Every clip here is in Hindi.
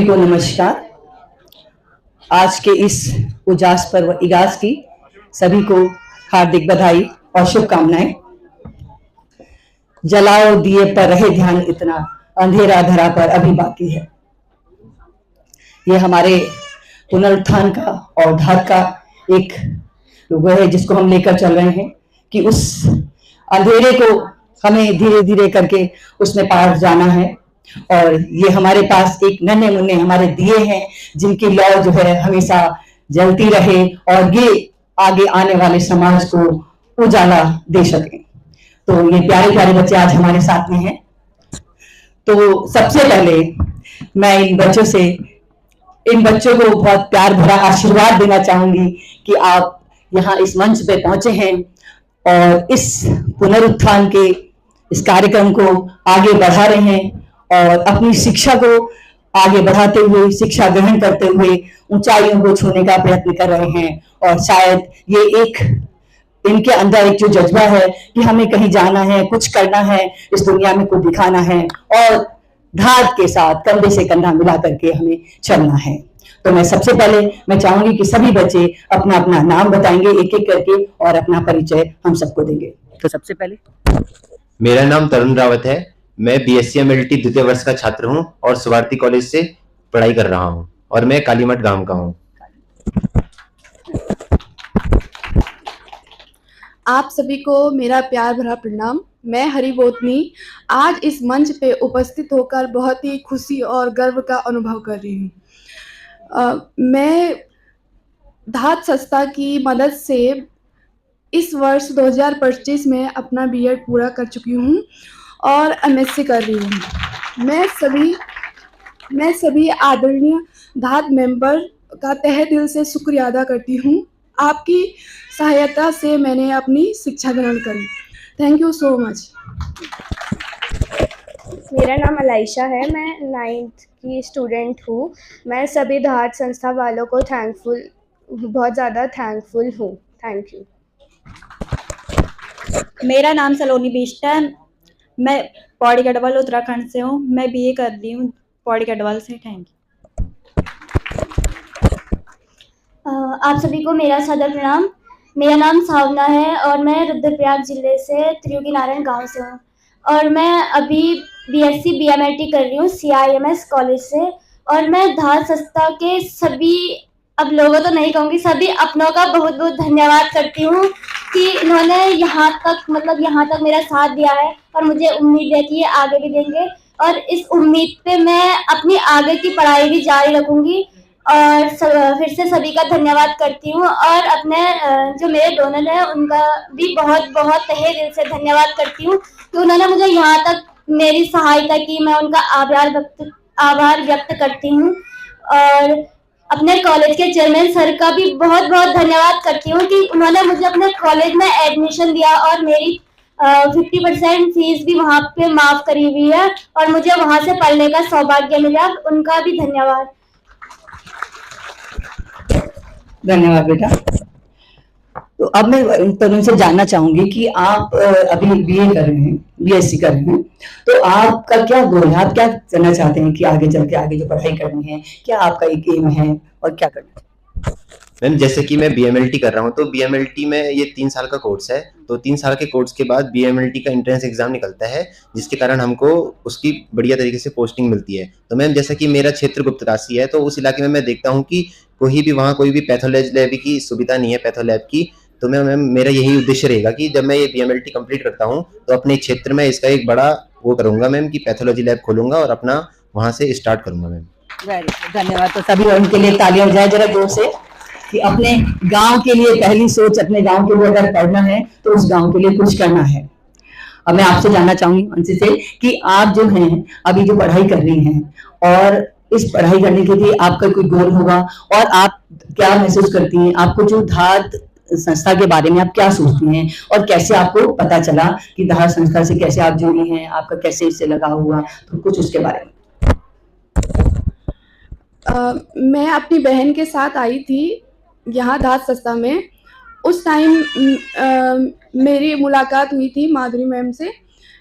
को नमस्कार। आज के इस उजास पर्व इगास की सभी को हार्दिक बधाई और शुभकामनाएं। जलाओ दिए पर रहे ध्यान, इतना अंधेरा धरा पर अभी बाकी है। ये हमारे पुनरुत्थान का और धात का एक लोगो है जिसको हम लेकर चल रहे हैं कि उस अंधेरे को हमें धीरे धीरे करके उसमें पार जाना है। और ये हमारे पास एक नन्हे मुन्ने हमारे दिए हैं जिनकी लौ जो है हमेशा जलती रहे और ये आगे आने वाले समाज को उजाला दे सके। तो ये प्यारे प्यारे बच्चे आज हमारे साथ में हैं। तो सबसे पहले मैं इन बच्चों को बहुत प्यार भरा आशीर्वाद देना चाहूंगी कि आप यहाँ इस मंच पे पहुंचे हैं और इस पुनरुत्थान के इस कार्यक्रम को आगे बढ़ा रहे हैं और अपनी शिक्षा को आगे बढ़ाते हुए, शिक्षा ग्रहण करते हुए ऊंचाइयों को छूने का प्रयत्न कर रहे हैं। और शायद ये एक इनके अंदर एक जो जज्बा है कि हमें कहीं जाना है, कुछ करना है, इस दुनिया में कुछ दिखाना है और धात के साथ कंधे से कंधा मिला करके हमें चलना है। तो मैं सबसे पहले मैं चाहूंगी कि सभी बच्चे अपना अपना नाम बताएंगे एक एक करके और अपना परिचय हम सबको देंगे। तो सबसे पहले मेरा नाम तरुण रावत है। मैं बीएससी एमएलटी द्वितीय वर्ष का छात्र हूं और सुभारती कॉलेज से पढ़ाई कर रहा हूं और मैं कालीमठ गांव का हूं। आप सभी को मेरा प्यार भरा प्रणाम। मैं हरिबोतनी आज इस मंच पे उपस्थित होकर बहुत ही खुशी और गर्व का अनुभव कर रही हूँ। मैं धात संस्था की मदद से इस वर्ष 2025 में अपना बीएड पूरा कर चुकी हूँ और एमएससी कर रही हूँ। मैं सभी आदरणीय धात मेंबर का तहे दिल से शुक्रिया अदा करती हूँ। आपकी सहायता से मैंने अपनी शिक्षा ग्रहण करी। Thank you so much. मेरा नाम अलाइशा है। मैं 9th की स्टूडेंट हूँ। मैं सभी धात संस्था वालों को बहुत ज़्यादा थैंकफुल हूँ। Thank you. मेरा नाम सलोनी बिष्ट है। मैं पौड़ी गढ़वाल उत्तराखंड से हूँ। मैं बीए कर रही हूँ पौड़ी गढ़वाल से। Thank you. आप सभी को मेरा सादर प्रणाम। मेरा नाम सावना है और मैं रुद्रप्रयाग जिले से त्रियोगी नारायण गांव से हूँ और मैं अभी बीएससी बीएमएलटी कर रही हूँ CIMS कॉलेज से। और मैं धात संस्था के सभी, अब लोगों तो नहीं कहूँगी, सभी अपनों का बहुत बहुत धन्यवाद करती हूँ कि इन्होंने यहाँ तक मेरा साथ दिया है और मुझे उम्मीद है कि ये आगे भी देंगे। और इस उम्मीद पे मैं अपनी आगे की पढ़ाई भी जारी रखूँगी। और फिर से सभी का धन्यवाद करती हूँ और अपने जो मेरे डोनर हैं उनका भी बहुत बहुत तहे दिल से धन्यवाद करती हूँ कि उन्होंने मुझे यहाँ तक मेरी सहायता की। मैं उनका आभार व्यक्त करती हूँ। और अपने कॉलेज के चेयरमैन सर का भी बहुत बहुत धन्यवाद करती हूँ कि उन्होंने मुझे अपने कॉलेज में एडमिशन दिया और मेरी 50% फीस भी वहाँ पे माफ करी हुई है और मुझे वहाँ से पढ़ने का सौभाग्य मिला। उनका भी धन्यवाद। धन्यवाद बेटा। तो अब मैं तरुण से जानना चाहूंगी कि आप अभी बीए कर रहे हैं, बीएससी कर रहे हैं, तो आपका क्या गोल है? आप क्या करना चाहते हैं कि आगे चल के आगे जो पढ़ाई करनी है, क्या आपका एक एम है और क्या करना है? मैम जैसे कि मैं बीएमएलटी कर रहा हूँ तो बीएमएलटी में ये 3 साल का कोर्स है। तो 3 साल के कोर्स के बाद बीएमएलटी का एंट्रेंस एग्जाम निकलता है जिसके कारण हमको उसकी बढ़िया तरीके से पोस्टिंग मिलती है। तो मैम जैसा कि मेरा क्षेत्र गुप्तकाशी है तो उस इलाके में मैं देखता हूँ कि कोई भी पैथोलॉजी लैब की सुविधा नहीं है, पैथोलैब की। तो मैम मेरा यही उद्देश्य रहेगा कि जब मैं ये बीएमएलटी कंप्लीट करता हूँ तो अपने क्षेत्र में इसका एक बड़ा वो करूंगा मैम कि पैथोलॉजी लैब खोलूंगा और अपना वहाँ से स्टार्ट करूंगा मैम। वेरी गुड, धन्यवाद। तो सभी उनके लिए तालियां बजाएं जरा जोर से कि अपने गांव के लिए पहली सोच, अपने गांव के लिए अगर पढ़ना है तो उस गांव के लिए कुछ करना है। अब मैं आपसे जानना चाहूंगी अंशी से कि आप जो हैं अभी जो पढ़ाई कर रही हैं और इस पढ़ाई करने के लिए आपका कोई गोल होगा और आप क्या महसूस करती हैं, आपको जो धात संस्था के बारे में आप क्या सोचती हैं और कैसे आपको पता चला कि धात संस्था से कैसे आप जुड़ी हैं, आपका कैसे इससे लगा हुआ, तो कुछ उसके बारे में। मैं अपनी बहन के साथ आई थी यहाँ धात संस्था में। उस टाइम मेरी मुलाकात हुई थी माधुरी मैम से।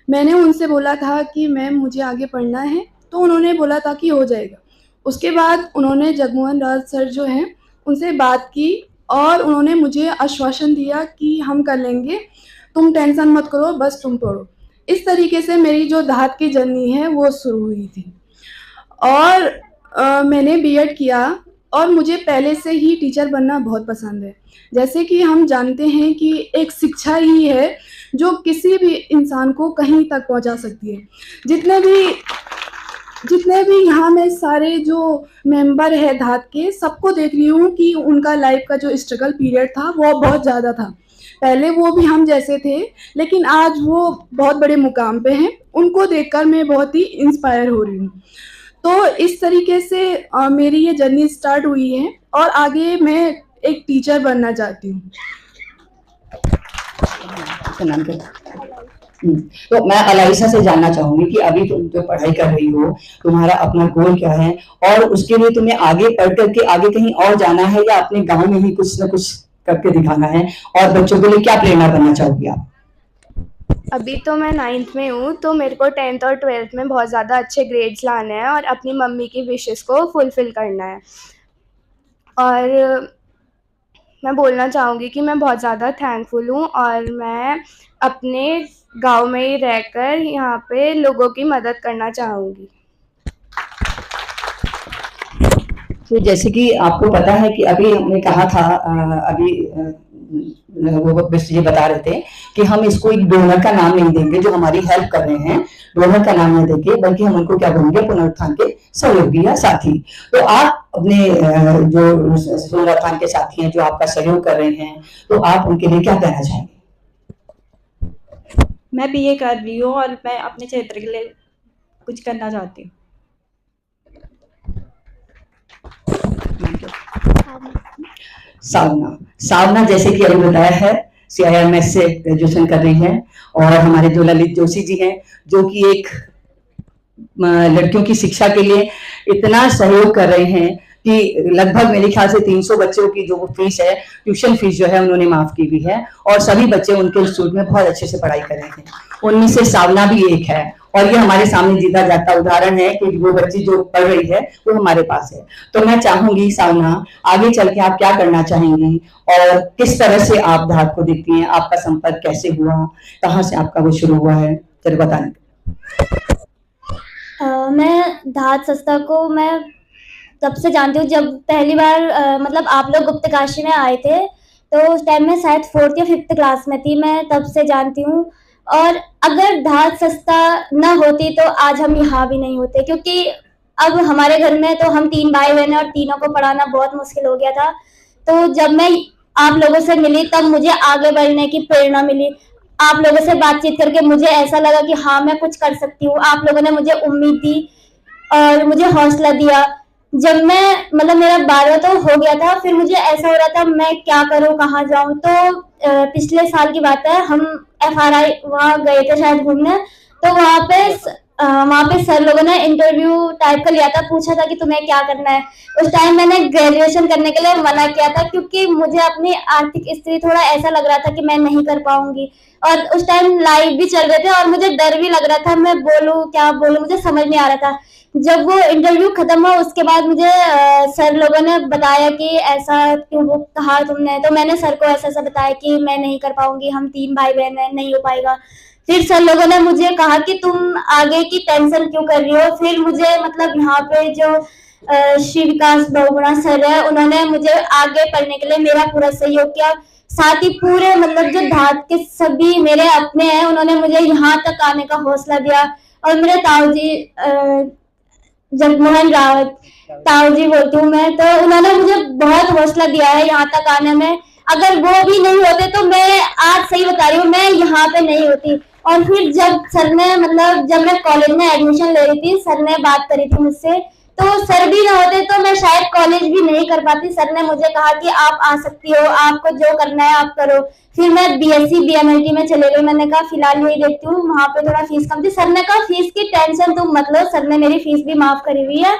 मैंने उनसे बोला था कि मैम मुझे आगे पढ़ना है, तो उन्होंने बोला था कि हो जाएगा। उसके बाद उन्होंने जगमोहन राज सर जो हैं उनसे बात की और उन्होंने मुझे आश्वासन दिया कि हम कर लेंगे, तुम टेंशन मत करो, बस तुम पढ़ो। इस तरीके से मेरी जो धात की जर्नी है वो शुरू हुई थी। और मैंने बीएड किया और मुझे पहले से ही टीचर बनना बहुत पसंद है। जैसे कि हम जानते हैं कि एक शिक्षा ही है जो किसी भी इंसान को कहीं तक पहुंचा सकती है। जितने भी यहाँ में सारे जो मेंबर है धात के, सबको देख रही हूँ कि उनका लाइफ का जो स्ट्रगल पीरियड था वो बहुत ज़्यादा था। पहले वो भी हम जैसे थे, लेकिन आज वो बहुत बड़े मुकाम पे हैं। उनको देखकर मैं बहुत ही इंस्पायर हो रही हूँ। तो इस तरीके से मेरी ये जर्नी स्टार्ट हुई है और आगे मैं एक टीचर बनना चाहती हूँ। तो मैं अलाइसा से जानना चाहूंगी कि अभी तुम जो पढ़ाई कर रही हो, तुम्हारा अपना गोल क्या है और उसके लिए तुम्हें आगे पढ़ करके आगे कहीं और जाना है या अपने गांव में ही कुछ न कुछ करके दिखाना है, और बच्चों के लिए क्या प्रेरणा बनना चाहोगी आप? अभी तो मैं 9th में हूँ, तो मेरे को 10th और 12th में बहुत ज़्यादा अच्छे ग्रेड्स लाने हैं और अपनी मम्मी की विशेस को फुलफ़िल करना है। और मैं बोलना चाहूँगी कि मैं बहुत ज़्यादा थैंकफुल हूँ और मैं अपने गांव में ही रहकर यहाँ पे लोगों की मदद करना चाहूँगी। तो जैसे कि आपको पता है कि अभी हमने कहा था, वो ये बता रहे थे कि हम इसको एक डोनर का नाम नहीं देंगे जो हमारी हेल्प कर रहे हैं, डोनर का नाम नहीं देंगे, बल्कि हम उनको क्या बोलेंगे, पुनरुत्थान के सहयोगी या साथी। तो आप अपने जो पुनरुत्थान के साथी हैं जो आपका सहयोग कर रहे हैं, तो आप उनके लिए क्या कहना चाहेंगे? मैं बीए कर रही हूँ और मैं अपने क्षेत्र के लिए कुछ करना चाहती हूँ। सावना जैसे कि अभी बताया है, CIMS से ग्रेजुएशन कर रही है, और हमारे जो ललित जोशी जी हैं जो कि एक लड़कियों की शिक्षा के लिए इतना सहयोग कर रहे हैं कि लगभग मेरे ख्याल से 300 बच्चों की जो फीस है, ट्यूशन फीस जो है उन्होंने माफ की हुई है, और सभी बच्चे उनके इंस्टीट्यूट में बहुत अच्छे से पढ़ाई कर रहे हैं। उनमें से सावना भी एक है, और ये हमारे सामने जीता जाता उदाहरण है कि वो बच्ची जो पढ़ रही है वो हमारे पास है। तो मैं चाहूंगी सावना, आगे चल के आप क्या करना चाहेंगी और किस तरह से आप धात को देखती हैं, आपका संपर्क कैसे हुआ, कहाँ से आपका वो शुरू हुआ है, जरा बताएं। मैं धात संस्था को मैं तब से जानती हूँ जब पहली बार मतलब आप लोग गुप्तकाशी में आए थे, तो उस टाइम में शायद 4th या 5th क्लास में थी, मैं तब से जानती हूँ। और अगर धात संस्था न होती तो आज हम यहाँ भी नहीं होते, क्योंकि अब हमारे घर में तो हम 3 भाई बहन हैं और तीनों को पढ़ाना बहुत मुश्किल हो गया था। तो जब मैं आप लोगों से मिली तब मुझे आगे बढ़ने की प्रेरणा मिली। आप लोगों से बातचीत करके मुझे ऐसा लगा कि हाँ मैं कुछ कर सकती हूँ। आप लोगों ने मुझे उम्मीद दी और मुझे हौसला दिया। जब मैं मतलब मेरा 12वां तो हो गया था, फिर मुझे ऐसा हो रहा था मैं क्या करूँ, कहाँ जाऊँ। तो पिछले साल की बात है, हम FRI वहाँ गए थे शायद घूमने, तो वहाँ पे सर लोगों ने इंटरव्यू टाइप का लिया था, पूछा था कि तुम्हें क्या करना है। उस टाइम मैंने ग्रेजुएशन करने के लिए मना किया था, क्योंकि मुझे अपनी आर्थिक स्थिति थोड़ा ऐसा लग रहा था कि मैं नहीं कर पाऊंगी, और उस टाइम लाइव भी चल रहे थे और मुझे डर भी लग रहा था, मैं बोलूँ क्या बोलूँ, मुझे समझ नहीं आ रहा था। जब वो इंटरव्यू खत्म हुआ उसके बाद मुझे सर लोगों ने बताया कि ऐसा क्यों वो कहा तुमने, तो मैंने सर को ऐसा बताया कि मैं नहीं कर पाऊंगी, हम 3 भाई बहन हैं, नहीं हो पाएगा। फिर सर लोगों ने मुझे कहा कि तुम आगे की टेंशन क्यों कर रही हो। फिर मुझे मतलब यहाँ पे जो श्री विकास बहुगुणा सर है, उन्होंने मुझे आगे पढ़ने के लिए मेरा पूरा सहयोग किया। साथ ही पूरे मतलब जो धात के सभी मेरे अपने हैं, उन्होंने मुझे यहाँ तक आने का हौसला दिया। और मेरे ताऊ जी जगमोहन रावत ताऊ जी बोलती हूँ मैं, तो उन्होंने मुझे बहुत हौसला दिया है यहाँ तक आने में। अगर वो भी नहीं होते तो मैं आज सही बता रही हूँ, मैं यहाँ पे नहीं होती। और फिर जब सर ने मतलब जब मैं कॉलेज में एडमिशन ले रही थी, सर ने बात करी थी मुझसे, तो सर भी ना होते तो मैं शायद कॉलेज भी नहीं कर पाती। सर ने मुझे कहा कि आप आ सकती हो, आपको जो करना है आप करो। फिर मैं BSc BMLT में चले गई। मैंने कहा फिलहाल यही देखती हूँ, वहां पे थोड़ा फीस कम थी। सर ने कहा फीस की टेंशन तुम मत लो, सर ने मेरी फीस भी माफ करी हुई है।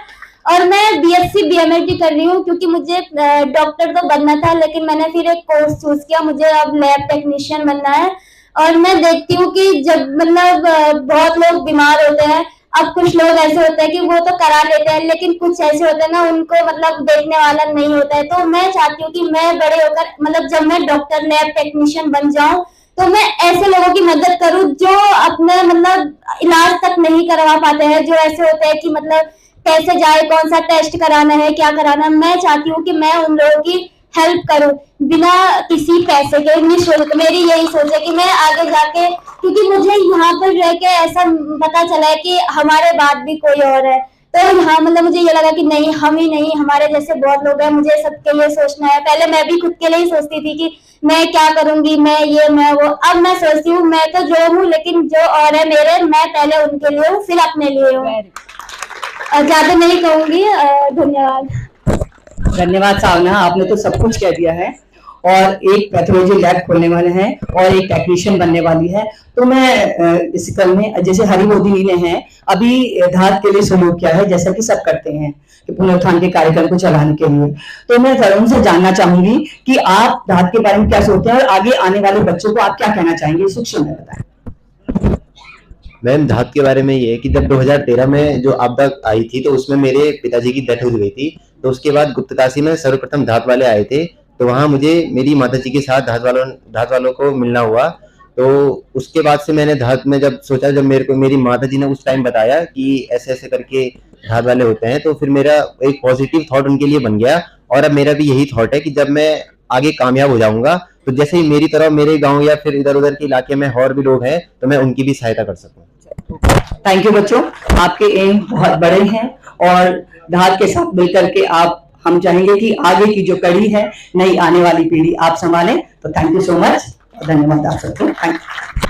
और मैं BSc BMLT कर रही हूँ क्योंकि मुझे डॉक्टर तो बनना था, लेकिन मैंने फिर एक कोर्स चूज किया, मुझे अब लैब टेक्नीशियन बनना है। और मैं देखती हूँ कि जब मतलब बहुत लोग बीमार होते हैं, अब कुछ लोग ऐसे होते हैं कि वो तो करा लेते हैं, लेकिन कुछ ऐसे होते हैं ना, उनको मतलब देखने वाला नहीं होता है। तो मैं चाहती हूँ कि मैं बड़े होकर मतलब जब मैं डॉक्टर लैब टेक्नीशियन बन जाऊं तो मैं ऐसे लोगों की मदद करूं जो अपने मतलब इलाज तक नहीं करवा पाते हैं, जो ऐसे होते हैं कि मतलब कैसे जाए, कौन सा टेस्ट कराना है, क्या कराना है। मैं चाहती हूँ कि मैं उन लोगों की हेल्प करूं बिना किसी पैसे के, निःशुल्क। मेरी यही सोच है कि मैं आगे जाके, क्योंकि मुझे यहाँ पर रह के ऐसा पता चला है कि हमारे बाद भी कोई और है, तो यहाँ मतलब मुझे ये लगा कि नहीं, हम ही नहीं, हमारे जैसे बहुत लोग हैं, मुझे सबके लिए सोचना है। पहले मैं भी खुद के लिए ही सोचती थी कि मैं क्या करूंगी, मैं ये मैं वो। अब मैं सोचती हूँ मैं तो जो हूँ, लेकिन जो और है मेरे, मैं पहले उनके लिए हूँ, फिर अपने लिए हूँ। ज्यादा नहीं कहूंगी। धन्यवाद। धन्यवाद सावना, आपने तो सब कुछ कह दिया है। और एक पैथोलॉजी लैब खोलने वाले हैं और एक टेक्नीशियन बनने वाली है। तो मैं इस क्रम में, जैसे हरि मोदी ने है अभी धात के लिए सहयोग किया है, जैसा कि सब करते हैं कि पुनरुत्थान के कार्यक्रम को चलाने के लिए। तो मैं तरुण से जानना चाहूंगी कि आप धात के बारे में क्या सोचते हैं और आगे आने वाले बच्चों को आप क्या कहना चाहेंगे, सूक्ष्म में बताएं। मैम, धात के बारे में ये है कि जब 2013 में जो आपदा आई थी तो उसमें मेरे पिताजी की डेथ हो गई थी। तो उसके बाद गुप्तकाशी में सर्वप्रथम धात वाले आए थे, तो वहाँ मुझे मेरी माताजी के साथ धात वालों को मिलना हुआ। तो उसके बाद से मैंने धात में जब सोचा, जब मेरे को मेरी माताजी ने उस टाइम बताया कि ऐसे ऐसे करके धात वाले होते हैं, तो फिर मेरा एक पॉजिटिव थॉट उनके लिए बन गया। और अब मेरा भी यही थॉट है कि जब मैं आगे कामयाब हो जाऊंगा तो जैसे ही मेरी तरह मेरे गाँव या फिर इधर उधर के इलाके में और भी लोग हैं तो मैं उनकी भी सहायता कर सकूँ। थैंक यू बच्चों, आपके एम बहुत बड़े हैं और धात के साथ मिलकर के हम चाहेंगे कि आगे की जो कड़ी है, नई आने वाली पीढ़ी आप संभालें। तो थैंक यू सो मच, धन्यवाद आप सबको। Thank you.